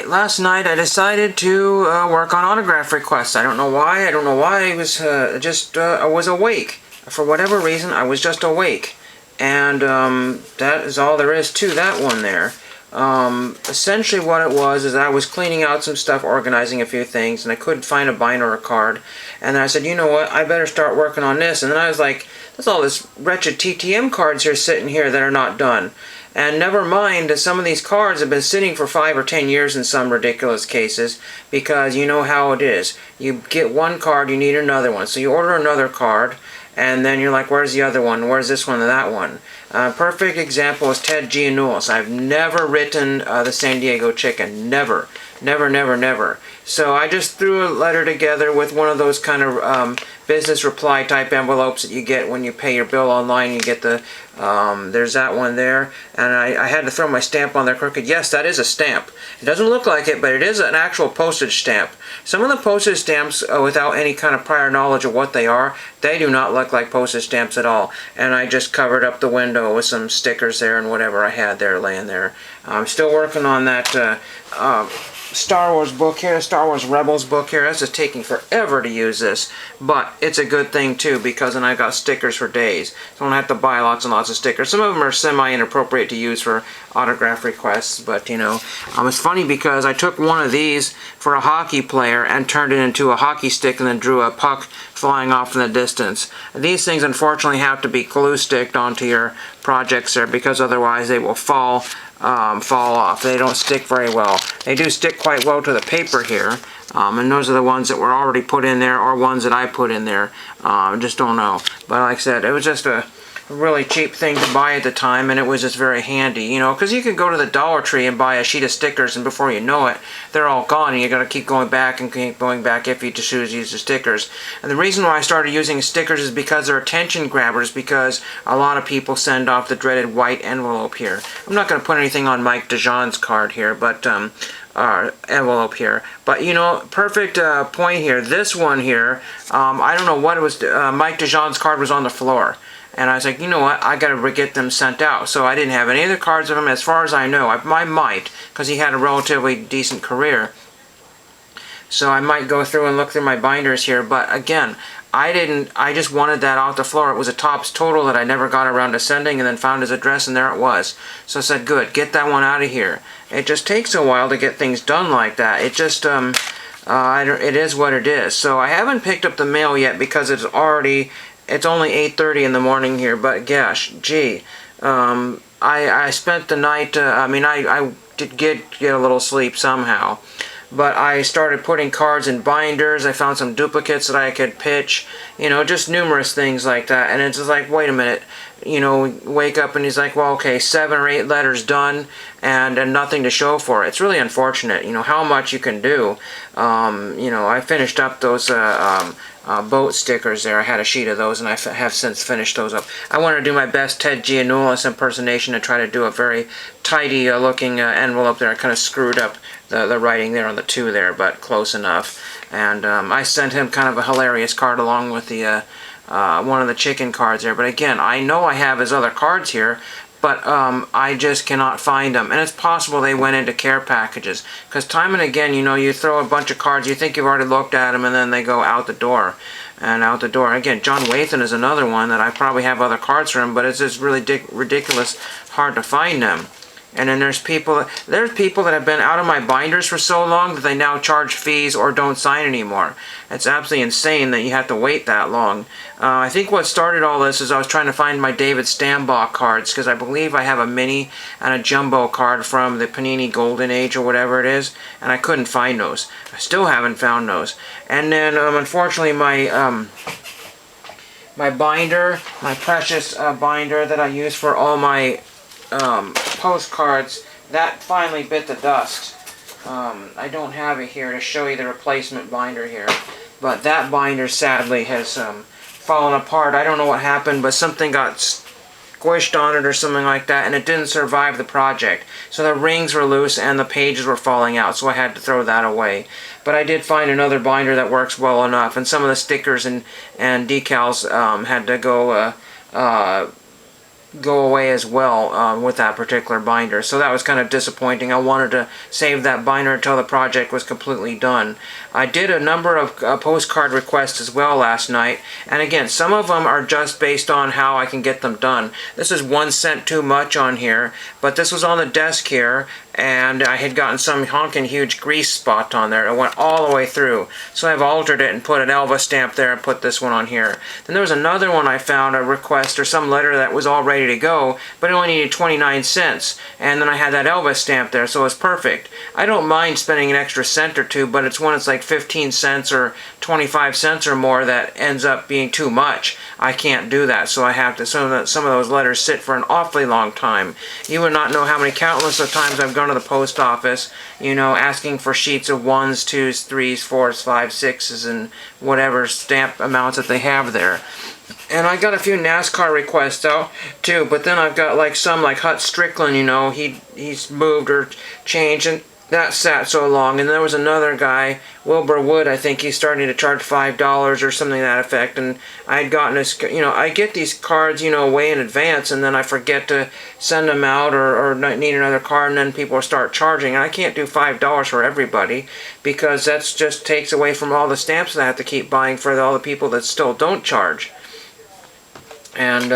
last night I decided to work on autograph requests. I don't know why. I was I was awake. For whatever reason, I was just awake. And that is all there is to that one there. Essentially what it was is I was cleaning out some stuff, organizing a few things, and I couldn't find a binder or a card. And then I said, you know what, I better start working on this. And then I was like, there's all this wretched TTM cards here sitting here that are not done. And never mind that some of these cards have been sitting for 5 or 10 years in some ridiculous cases, because you know how it is. You get one card, you need another one. So you order another card, and then you're like, where's the other one? Where's this one and that one? Perfect example is Ted Giannoulis. I've never written the San Diego Chicken. Never. Never, never, never. So I just threw a letter together with one of those kind of business reply type envelopes that you get when you pay your bill online. You get the, there's that one there. And I had to throw my stamp on there crooked. Yes, that is a stamp. It doesn't look like it, but it is an actual postage stamp. Some of the postage stamps, without any kind of prior knowledge of what they are, they do not look like postage stamps at all. And I just covered up the window with some stickers there and whatever I had there laying there. I'm still working on that Star Wars book here, Star Wars Rebels book here. This is taking forever to use this, but it's a good thing too, because then I've got stickers for days. So I don't have to buy lots and lots of stickers. Some of them are semi-inappropriate to use for autograph requests, but you know, it's funny because I took one of these for a hockey player and turned it into a hockey stick and then drew a puck flying off in the distance. These things unfortunately have to be glue sticked onto your projects there, because otherwise they will fall off. They don't stick very well. They do stick quite well to the paper here, and those are the ones that were already put in there or ones that I put in there. Just don't know. But like I said, it was just a really cheap thing to buy at the time, and it was just very handy, you know, because you can go to the Dollar Tree and buy a sheet of stickers, and before you know it, they're all gone, and you got to keep going back and keep going back if you just choose to use the stickers. And the reason why I started using stickers is because they're attention grabbers, because a lot of people send off the dreaded white envelope here. I'm not going to put anything on Mike DeJean's card here, but envelope here, but you know, perfect point here. This one here, I don't know what it was. Mike DeJean's card was on the floor. And I was like, you know what, I gotta get them sent out. So I didn't have any other cards of him, as far as I know. I might, because he had a relatively decent career. So I might go through and look through my binders here. But again, I just wanted that off the floor. It was a Topps Total that I never got around to sending, and then found his address, and there it was. So I said, good, get that one out of here. It just takes a while to get things done like that. It just, it is what it is. So I haven't picked up the mail yet, because it's only 8:30 in the morning here, but gosh, gee, I spent the night, I did get a little sleep somehow, but I started putting cards in binders. I found some duplicates that I could pitch, you know, just numerous things like that. And it's just like, wait a minute, you know, wake up and he's like, well, okay, 7 or 8 letters done, and nothing to show for it. It's really unfortunate, you know, how much you can do. You know, I finished up those boat stickers there. I had a sheet of those, and I have since finished those up. I want to do my best Ted Giannoulis impersonation and try to do a very tidy looking envelope there. I kind of screwed up the writing there on the 2 there, but close enough. And I sent him kind of a hilarious card along with the one of the chicken cards there. But again, I know I have his other cards here, but I just cannot find them. And it's possible they went into care packages, because time and again, you know, you throw a bunch of cards, you think you've already looked at them, and then they go out the door. And out the door. Again, John Wathan is another one that I probably have other cards from, but it's just really ridiculous hard to find them. And then there's people that have been out of my binders for so long that they now charge fees or don't sign anymore. It's absolutely insane that you have to wait that long. I think what started all this is I was trying to find my David Stambaugh cards, because I believe I have a mini and a jumbo card from the Panini Golden Age or whatever it is, and I couldn't find those. I still haven't found those. And then unfortunately my my binder, my precious binder that I use for all my postcards, that finally bit the dust. I don't have it here to show you the replacement binder here, but that binder sadly has fallen apart. I don't know what happened, but something got squished on it or something like that, and it didn't survive the project. So the rings were loose and the pages were falling out, so I had to throw that away. But I did find another binder that works well enough, and some of the stickers and decals had to go go away as well with that particular binder. So that was kind of disappointing. I wanted to save that binder until the project was completely done. I did a number of postcard requests as well last night, and again, some of them are just based on how I can get them done. This is 1 cent too much on here, but this was on the desk here, and I had gotten some honking huge grease spot on there. It went all the way through. So I've altered it and put an Elvis stamp there and put this one on here. Then there was another one I found, a request or some letter that was all ready to go, but it only needed 29 cents. And then I had that Elvis stamp there, so it's perfect. I don't mind spending an extra cent or two, but it's when it's like 15 cents or 25 cents or more that ends up being too much. I can't do that, so I have to, some of those letters sit for an awfully long time. You would not know how many countless of times I've gone to the post office, you know, asking for sheets of 1s, 2s, 3s, 4s, 5s, 6s, and whatever stamp amounts that they have there. And I got a few NASCAR requests out too, but then I've got like some like Hut Strickland, you know, he's moved or changed, and that sat so long. And there was another guy, Wilbur Wood, I think he's starting to charge $5 or something to that effect. And I had gotten this, you know, I get these cards, you know, way in advance, and then I forget to send them out or need another card, and then people start charging. And I can't do $5 for everybody, because that's just takes away from all the stamps that I have to keep buying for all the people that still don't charge. And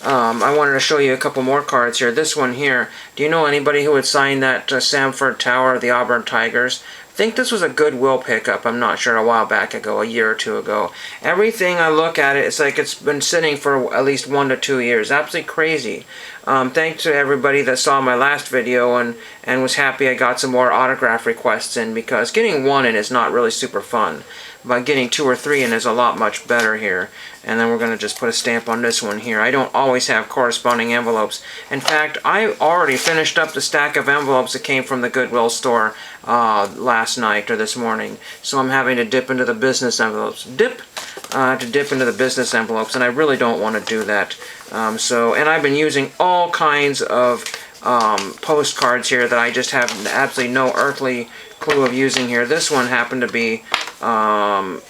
I wanted to show you a couple more cards here. This one here. Do you know anybody who would sign that Samford Tower of the Auburn Tigers? I think this was a Goodwill pickup. I'm not sure, a while back ago, a year or two ago. Everything I look at it, it's like it's been sitting for at least 1 to 2 years. Absolutely crazy. Thanks to everybody that saw my last video and was happy I got some more autograph requests in, because getting 1 in is not really super fun. But getting 2 or 3 in is a lot much better here. And then we're going to just put a stamp on this one here. I don't always have corresponding envelopes. In fact, I already finished up the stack of envelopes that came from the Goodwill store last night or this morning. So I'm having to dip into the business envelopes. Dip into the business envelopes, and I really don't want to do that. And I've been using all kinds of postcards here that I just have absolutely no earthly clue of using here. This one happened to be,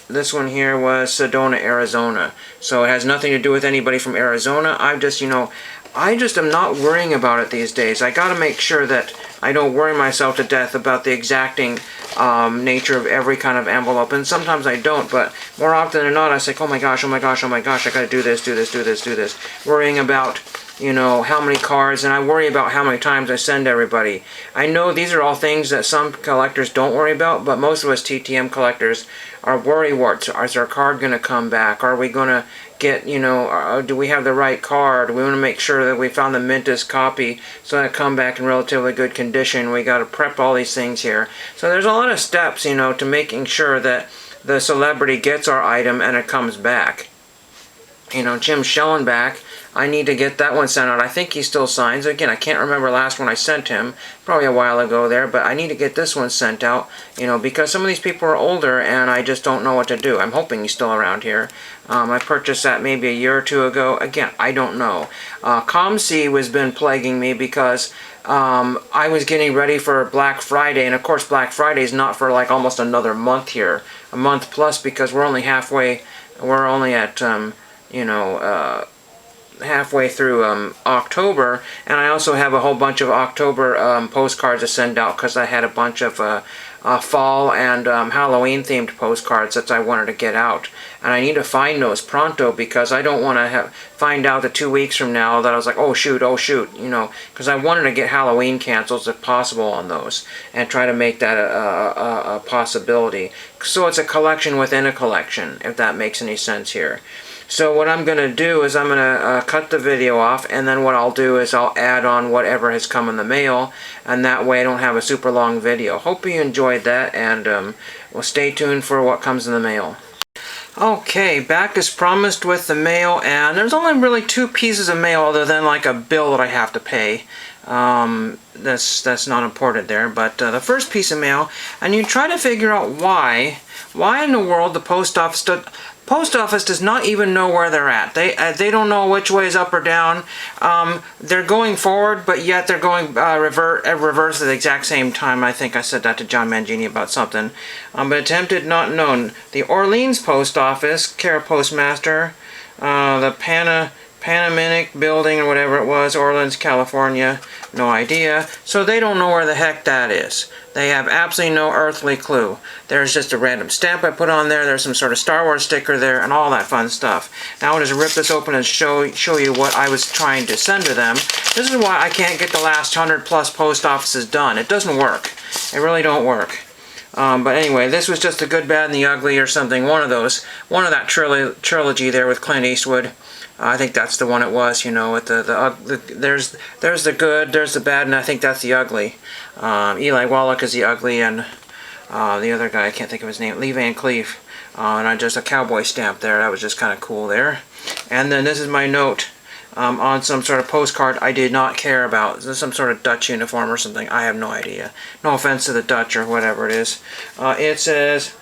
this one here was Sedona, Arizona. So it has nothing to do with anybody from Arizona. I just am not worrying about it these days. I gotta make sure that I don't worry myself to death about the exacting nature of every kind of envelope. And sometimes I don't, but more often than not I say, oh my gosh, oh my gosh, oh my gosh, I gotta do this, do this, do this, do this. Worrying about, you know, how many cards, and I worry about how many times I send everybody. I know these are all things that some collectors don't worry about, but most of us TTM collectors are worrywarts. Is our card going to come back? Are we going to get, you know, do we have the right card? We want to make sure that we found the mintest copy so that it come back in relatively good condition. We got to prep all these things here. So there's a lot of steps, you know, to making sure that the celebrity gets our item and it comes back. You know, Jim Schellenbach, I need to get that one sent out. I think he still signs. Again, I can't remember last one I sent him, probably a while ago there, but I need to get this one sent out, you know, because some of these people are older and I just don't know what to do. I'm hoping he's still around here. I purchased that maybe a year or two ago. Again, I don't know. ComC has been plaguing me because I was getting ready for Black Friday, and of course Black Friday is not for like almost another month here. A month plus, because we're only halfway, we're only at, you know, halfway through October, and I also have a whole bunch of October postcards to send out, because I had a bunch of fall and Halloween themed postcards that I wanted to get out, and I need to find those pronto, because I don't want to find out that 2 weeks from now that I was like, oh shoot, you know, because I wanted to get Halloween cancels if possible on those and try to make that a possibility. So it's a collection within a collection, if that makes any sense here. So what I'm going to do is I'm going to cut the video off, and then what I'll do is I'll add on whatever has come in the mail, and that way I don't have a super long video. Hope you enjoyed that, and well, stay tuned for what comes in the mail. Okay, back as promised with the mail, and there's only really 2 pieces of mail other than like a bill that I have to pay. That's not important there, but the first piece of mail, and you try to figure out why in the world the post office does not even know where they're at. They don't know which way is up or down. They're going forward, but yet they're going reverse at the exact same time. I think I said that to John Mangini about something. But attempted, not known. The Orleans Post Office, care postmaster, the Panamanic Building or whatever it was, Orleans, California, no idea. So they don't know where the heck that is. They have absolutely no earthly clue. There's just a random stamp I put on there, there's some sort of Star Wars sticker there, and all that fun stuff. Now I'll just rip this open and show you what I was trying to send to them. This is why I can't get the last 100 plus post offices done. It doesn't work. It really don't work. But anyway, this was just the good, bad, and the ugly or something. One of those. One of that trilogy there with Clint Eastwood. I think that's the one it was, you know, with there's the good, there's the bad, and I think that's the ugly. Eli Wallach is the ugly, and the other guy, I can't think of his name, Lee Van Cleef. And I just a cowboy stamp there. That was just kind of cool there. And then this is my note on some sort of postcard I did not care about. Is this some sort of Dutch uniform or something? I have no idea. No offense to the Dutch or whatever it is. It says,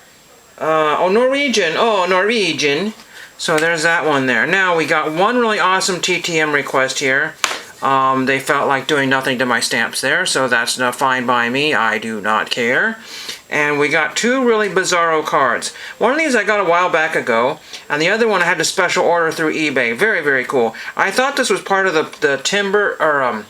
oh, Norwegian. Oh, Norwegian. So there's that one there. Now we got one really awesome TTM request here. They felt like doing nothing to my stamps there, so that's fine by me. I do not care. And we got two really bizarro cards. One of these I got a while back ago, and the other one I had to special order through eBay. Very, very cool. I thought this was part of the timber, or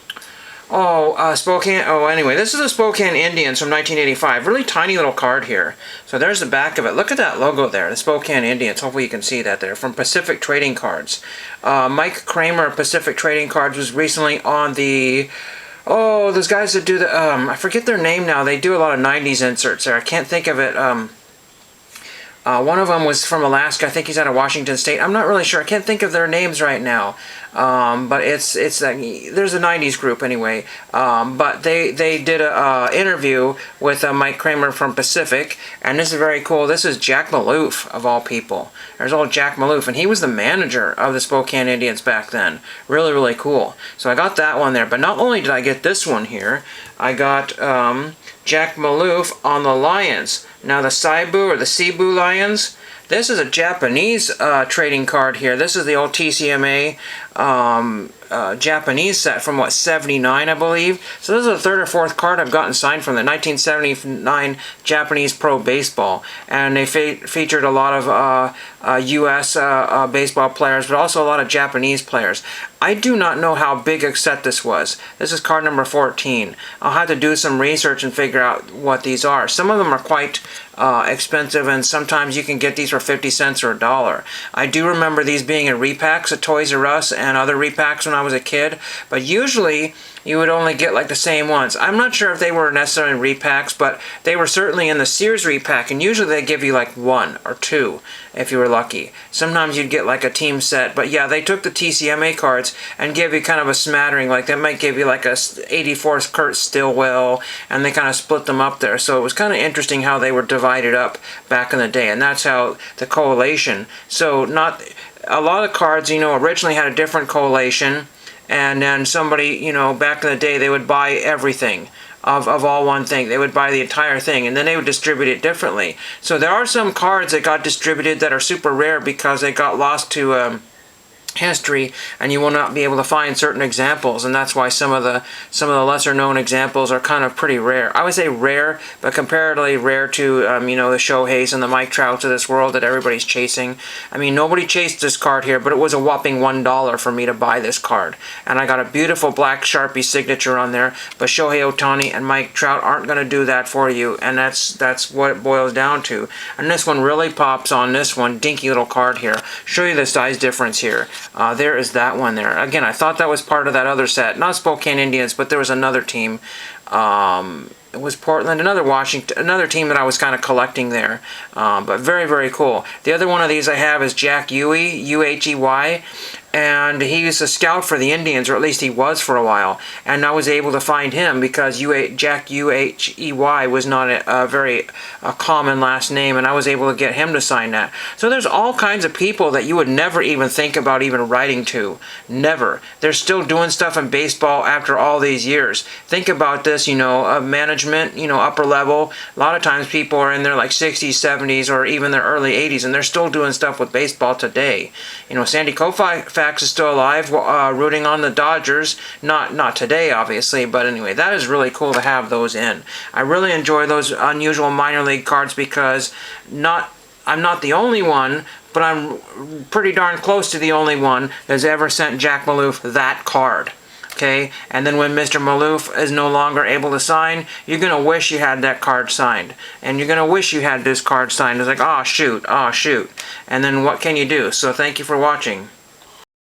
Spokane. Oh, anyway, this is the Spokane Indians from 1985. Really tiny little card here. So there's the back of it. Look at that logo there, the Spokane Indians. Hopefully you can see that there. From Pacific Trading Cards. Mike Kramer of Pacific Trading Cards was recently on the... Oh, those guys that do the... I forget their name now. They do a lot of 90s inserts there. I can't think of it. One of them was from Alaska. I think he's out of Washington State. I'm not really sure. I can't think of their names right now. But there's a 90s group anyway. But they did a interview with Mike Kramer from Pacific, and this is very cool. This is Jack Maloof of all people. There's old Jack Maloof, and he was the manager of the Spokane Indians back then. Really, really cool. So I got that one there. But not only did I get this one here, I got Jack Maloof on the Lions. Now the Seibu or the Cebu Lions, this is a Japanese trading card here. This is the old TCMA Japanese set from, what, 79, I believe. So this is the third or fourth card I've gotten signed from the 1979 Japanese Pro Baseball. And they featured a lot of U.S. baseball players, but also a lot of Japanese players. I do not know how big a set this was. This is card number 14. I'll have to do some research and figure out what these are. Some of them are quite expensive, and sometimes you can get these for 50 cents or $1. I do remember these being in repacks at Toys R Us and other repacks when I was a kid, but usually you would only get like the same ones. I'm not sure if they were necessarily in repacks, but they were certainly in the Sears repack, and usually they give you like one or two if you were lucky. Sometimes you'd get like a team set, but yeah, they took the TCMA cards and give you kind of a smattering. Like they might give you like a 84th Kurt Stillwell, and they kind of split them up there. So it was kind of interesting how they were divided up back in the day, and that's how the collation. So not a lot of cards, you know, originally had a different collation, and then somebody, you know, back in the day, they would buy everything of all one thing. They would buy the entire thing, and then they would distribute it differently. So there are some cards that got distributed that are super rare because they got lost to history, and you will not be able to find certain examples, and that's why some of the lesser known examples are kind of pretty rare. I would say rare, but comparatively rare to you know, the Shoheis and the Mike Trouts of this world that everybody's chasing. I mean, nobody chased this card here, but it was a whopping $1 for me to buy this card, and I got a beautiful black Sharpie signature on there. But Shohei Ohtani and Mike Trout aren't going to do that for you, and that's what it boils down to. And this one really pops on this one, dinky little card here. Show you the size difference here. There is that one there. Again, I thought that was part of that other set. Not Spokane Indians, but there was another team. It was Portland, another Washington, another team that I was kind of collecting there. But very, very cool. The other one of these I have is Jack Huey, U-H-E-Y. And he's a scout for the Indians, or at least he was for a while. And I was able to find him because Jack U-H-E-Y was not a very common last name, and I was able to get him to sign that. So there's all kinds of people that you would never even think about even writing to. Never. They're still doing stuff in baseball after all these years. Think about this, you know, management, you know, upper level. A lot of times people are in their like 60s, 70s, or even their early 80s, and they're still doing stuff with baseball today. You know, Sandy Koufax is still alive, rooting on the Dodgers. Not today, obviously, but anyway, that is really cool to have those in. I really enjoy those unusual minor league cards because not I'm not the only one, but I'm pretty darn close to the only one that's ever sent Jack Maloof that card. Okay, and then when Mr. Maloof is no longer able to sign, you're going to wish you had that card signed. And you're going to wish you had this card signed. It's like, oh shoot, and then what can you do? So thank you for watching.